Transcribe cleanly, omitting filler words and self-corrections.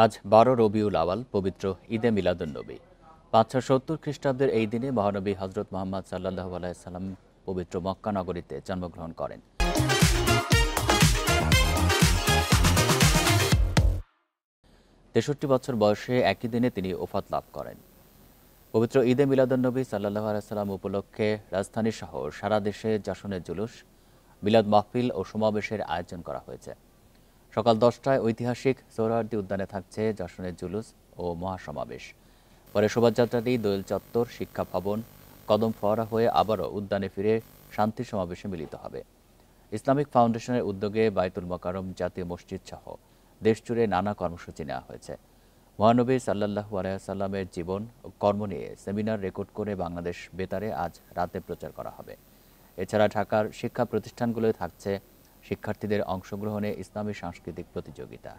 আজ ১২ রবিউল আওয়াল পবিত্র ঈদে মিলাদুন্নবী। ৫৭০ খ্রিস্টাব্দের এই দিনে মহানবী হজরত মুহাম্মদ সাল্লাল্লাহু আলাইহি সাল্লাম পবিত্র মক্কা নগরীতে জন্মগ্রহণ করেন। ৬৩ বছর বয়সে একই দিনে তিনি ওফাত লাভ করেন। পবিত্র ঈদে মিলাদুন্নবী সাল্লাল্লাহু আলাইহি সাল্লাম উপলক্ষে রাজধানী সহ সারা দেশে জাশনের জুলুস, মিলাদ মাহফিল ও সমাবেশের আয়োজন করা হয়েছে। সকাল ১০টায় ঐতিহাসিক সোহরাওয়ার্দী উদ্যানে থাকছে জাশনের জুলুস ও মহাসমাবেশ। পরে শোভাযাত্রাটি দোয়েল চত্বর, শিক্ষা ভবন, কদম ফোয়ারা হয়ে আবারও উদ্যানে ফিরে শান্তি সমাবেশে মিলিত হবে। ইসলামিক ফাউন্ডেশনের উদ্যোগে বায়তুল মোকাররম জাতীয় মসজিদ সহ দেশজুড়ে নানা কর্মসূচি নেওয়া হয়েছে। মহানবী সাল্লাল্লাহু আলাইহি সাল্লামের জীবন ও কর্ম নিয়ে সেমিনার রেকর্ড করে বাংলাদেশ বেতারে আজ রাতে প্রচার করা হবে। এছাড়া ঢাকার শিক্ষা প্রতিষ্ঠানগুলোয় থাকছে শিক্ষার্থীদের অংশগ্রহণে ইসলামী সাংস্কৃতিক প্রতিযোগিতা।